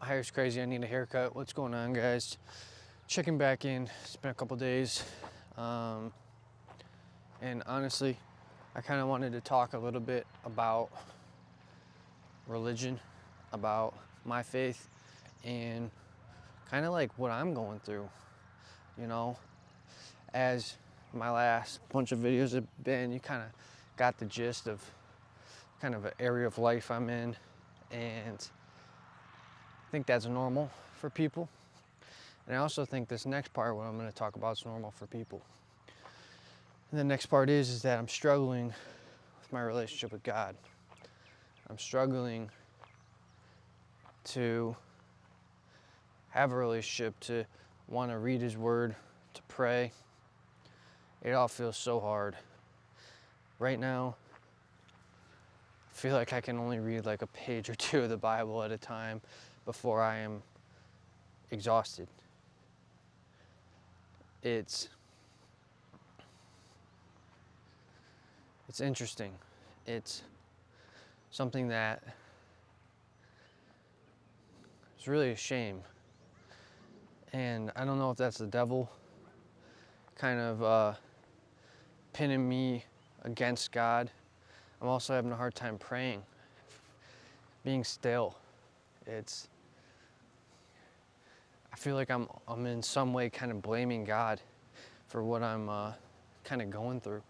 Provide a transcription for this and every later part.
My hair's crazy. I need a haircut. What's going on, guys? Checking back in. It's been a couple days. And honestly, I kind of wanted to talk a little bit about religion, about my faith, and kind of like what I'm going through. You know, as my last bunch of videos have been, you kind of got the gist of kind of an area of life I'm in. And I think that's normal for people. And I also think this next part, what I'm going to talk about, is normal for people. And the next part is that I'm struggling with my relationship with God. I'm struggling to have a relationship, to want to read His Word, to pray. It all feels so hard. Right now, I feel like I can only read like a page or two of the Bible at a time before I am exhausted. It's interesting. It's something that is really a shame. And I don't know if that's the devil kind of pinning me against God. I'm also having a hard time praying, being still. I feel like I'm in some way kind of blaming God for what I'm kind of going through.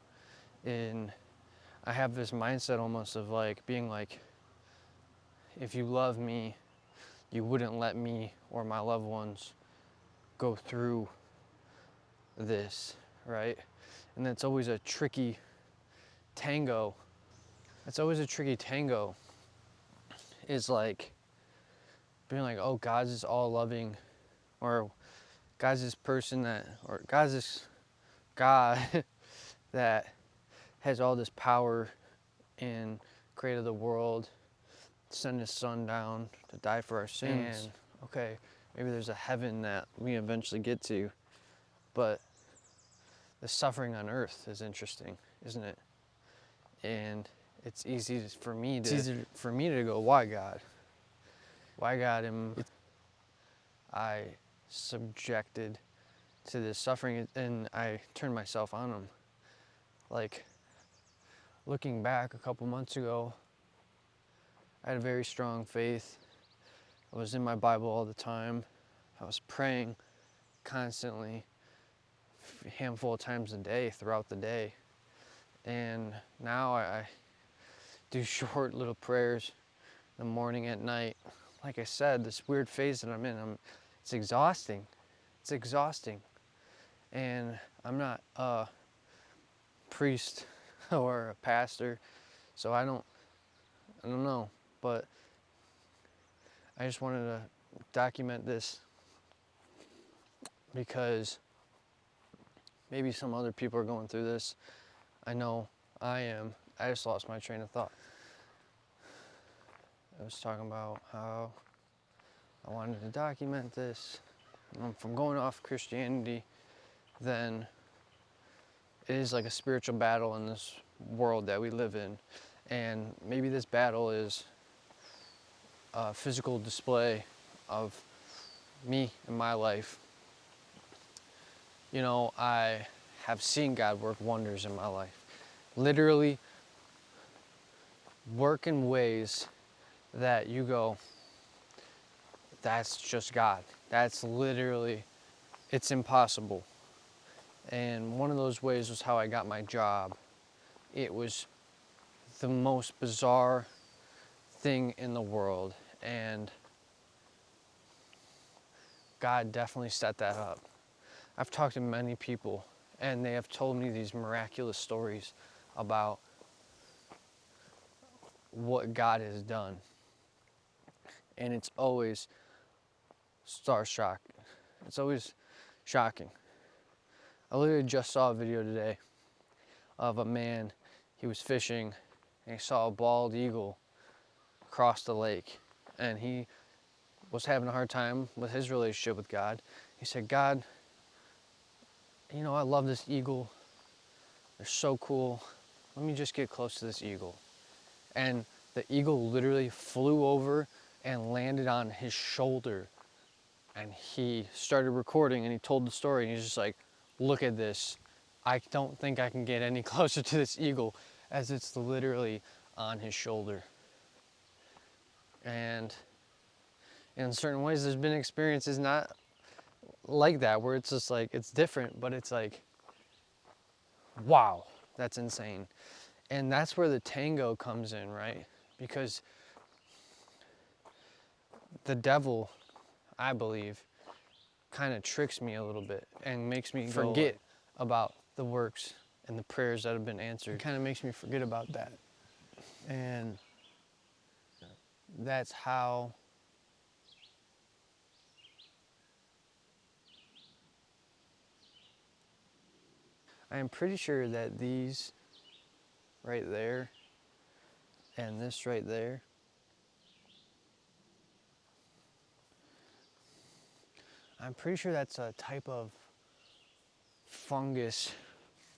And I have this mindset almost of like being like, if you love me, you wouldn't let me or my loved ones go through this, right? And that's always a tricky tango. It's always a tricky tango, is like being like, oh, God's this all loving, or God's this person that, or God's this God that has all this power and created the world, sent His Son down to die for our sins. And okay, maybe there's a heaven that we eventually get to, but the suffering on earth is interesting, isn't it? And it's easy for me to go, why God? Why God am I subjected to this suffering? And I turn myself on Him. Like, looking back a couple months ago, I had a very strong faith. I was in my Bible all the time. I was praying constantly, a handful of times a day, throughout the day. And now I do short little prayers in the morning, at night. Like I said, this weird phase that I'm in, it's exhausting. It's exhausting. And I'm not a priest or a pastor, so I don't know. But I just wanted to document this because maybe some other people are going through this. I know I am. I just lost my train of thought. I was talking about how I wanted to document this. If I'm going off Christianity, then it is like a spiritual battle in this world that we live in. And maybe this battle is a physical display of me and my life. You know, I have seen God work wonders in my life. Literally work in ways that you go, that's just God. That's literally, it's impossible. And one of those ways was how I got my job. It was the most bizarre thing in the world, and God definitely set that up. I've talked to many people, and they have told me these miraculous stories about what God has done. And it's always starstruck. It's always shocking. I literally just saw a video today of a man, he was fishing, and he saw a bald eagle across the lake. And he was having a hard time with his relationship with God. He said, God, you know, I love this eagle. They're so cool. Let me just get close to this eagle. And the eagle literally flew over and landed on his shoulder. And he started recording and he told the story and he's just like, look at this. I don't think I can get any closer to this eagle as it's literally on his shoulder. And in certain ways, there's been experiences not like that where it's just like, it's different, but it's like, wow, that's insane. And that's where the tango comes in, right? Because the devil, I believe, kind of tricks me a little bit and makes me forget about the works and the prayers that have been answered. It kind of makes me forget about that. And that's how I am pretty sure that these right there and this right there, I'm pretty sure that's a type of fungus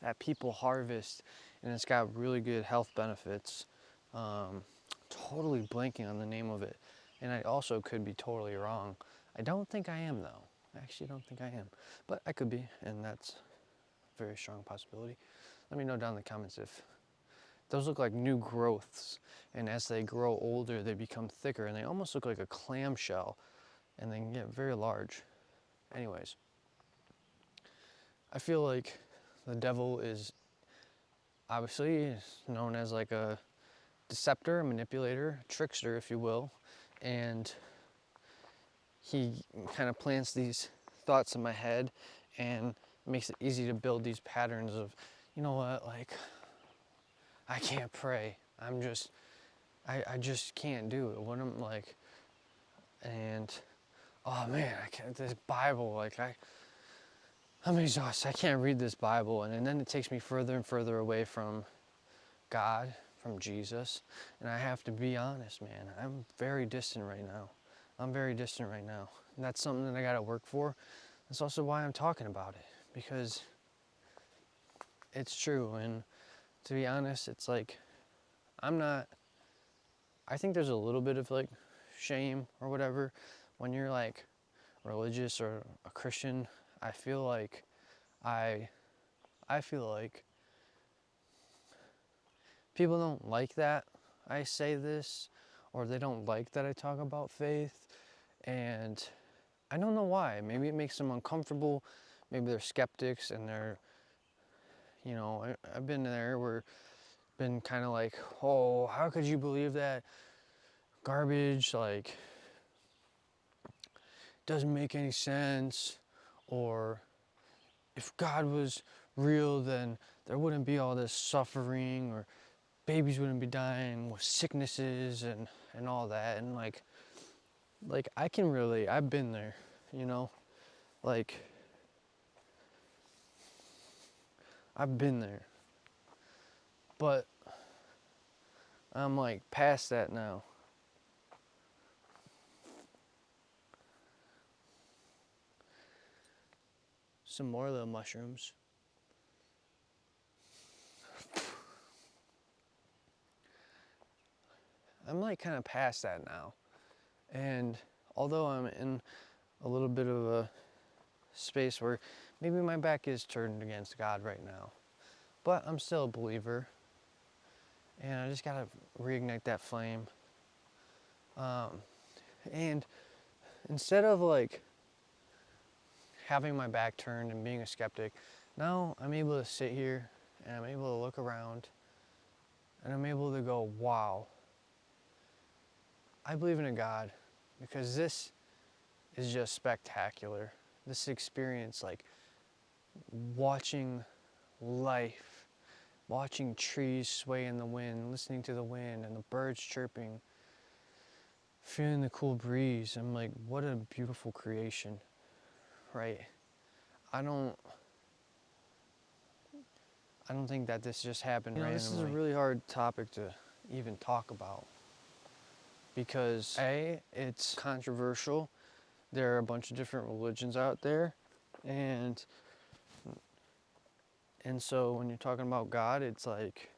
that people harvest, and it's got really good health benefits. Totally blanking on the name of it, and I also could be totally wrong. I don't think I am though. I actually don't think I am, but I could be, and that's a very strong possibility. Let me know down in the comments if those look like new growths, and as they grow older, they become thicker, and they almost look like a clamshell, and they can get very large. Anyways, I feel like the devil is obviously known as like a deceptor, a manipulator, a trickster, if you will, and he kind of plants these thoughts in my head and makes it easy to build these patterns of, you know what, like, I can't pray. I just can't do it. What I'm like, and oh man, I can't, this Bible, like I'm exhausted. I can't read this Bible. And then it takes me further and further away from God, from Jesus. And I have to be honest, man, I'm very distant right now. I'm very distant right now. And that's something that I got to work for. That's also why I'm talking about it, because it's true. And to be honest, it's like, I think there's a little bit of like shame or whatever when you're like religious or a Christian. I feel like I feel like people don't like that I say this, or they don't like that I talk about faith, and I don't know why. Maybe it makes them uncomfortable. Maybe they're skeptics and they're, you know, I've been there where been kind of like, oh, how could you believe that garbage? Like, doesn't make any sense. Or if God was real, then there wouldn't be all this suffering, or babies wouldn't be dying with sicknesses and all that. And like I can really, I've been there, you know, like I've been there, but I'm like past that now. Some more little mushrooms. I'm like kind of past that now. And although I'm in a little bit of a space where maybe my back is turned against God right now, but I'm still a believer. And I just gotta reignite that flame. And instead of like having my back turned and being a skeptic, now I'm able to sit here and I'm able to look around and I'm able to go, wow, I believe in a God, because this is just spectacular. This experience, like watching life, watching trees sway in the wind, listening to the wind and the birds chirping, feeling the cool breeze. I'm like, what a beautiful creation, right? I don't think that this just happened randomly. This is a really hard topic to even talk about because A, it's controversial. There are a bunch of different religions out there, and so when you're talking about God, it's like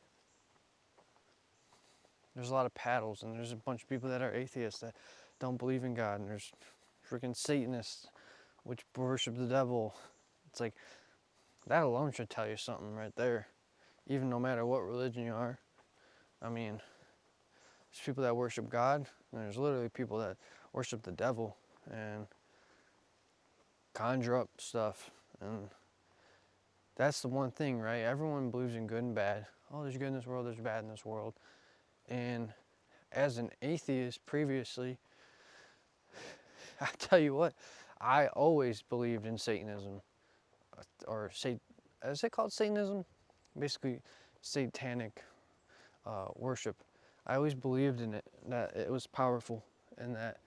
there's a lot of paddles, and there's a bunch of people that are atheists that don't believe in God, and there's freaking Satanists which worship the devil. It's like, that alone should tell you something right there, even no matter what religion you are. I mean, there's people that worship God, and there's literally people that worship the devil and conjure up stuff. And that's the one thing, right? Everyone believes in good and bad. Oh, there's good in this world, there's bad in this world. And as an atheist previously, I tell you what, I always believed in Satanism, or is it called Satanism? Basically, satanic worship. I always believed in it, that it was powerful, and that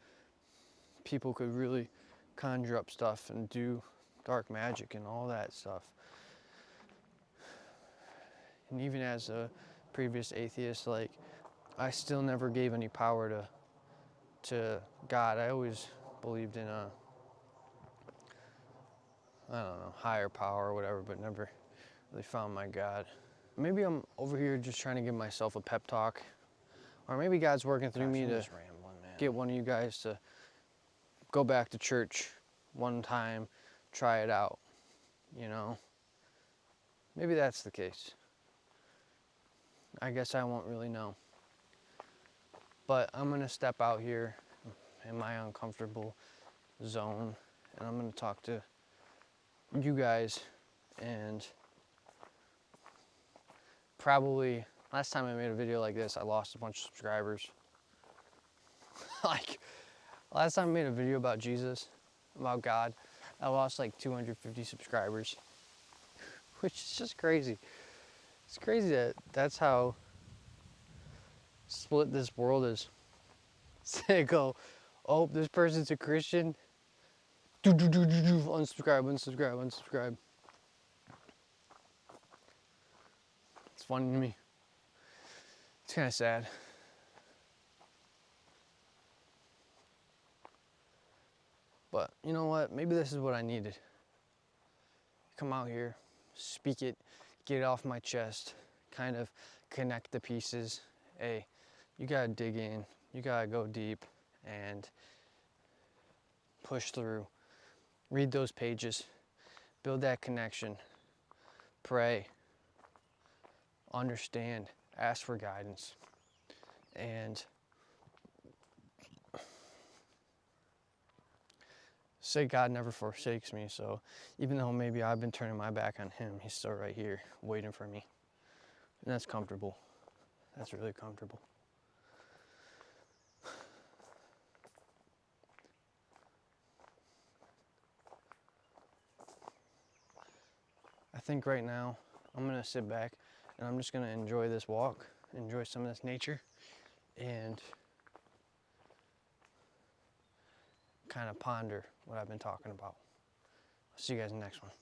people could really conjure up stuff and do dark magic and all that stuff. And even as a previous atheist, like, I still never gave any power to God. I always believed in a, I don't know, higher power or whatever, but never really found my God. Maybe I'm over here just trying to give myself a pep talk, or maybe God's working through me to get one of you guys to go back to church one time, try it out, you know? Maybe that's the case. I guess I won't really know. But I'm gonna step out here in my uncomfortable zone, and I'm gonna talk to you guys. And probably last time I made a video like this, I lost a bunch of subscribers. Like, last time I made a video about Jesus, about God, I lost like 250 subscribers, which is just crazy. It's crazy that that's how split this world is. They go, oh, this person's a Christian, unsubscribe, unsubscribe, unsubscribe. It's funny to me. It's kind of sad. But you know what? Maybe this is what I needed. Come out here, speak it, get it off my chest, kind of connect the pieces. Hey, you gotta dig in, you gotta go deep and push through. Read those pages, build that connection, pray, understand, ask for guidance, and say God never forsakes me. So even though maybe I've been turning my back on him, he's still right here waiting for me. And that's comfortable. That's really comfortable. I think right now I'm gonna sit back and I'm just gonna enjoy this walk, enjoy some of this nature, and kind of ponder what I've been talking about. I'll see you guys in the next one.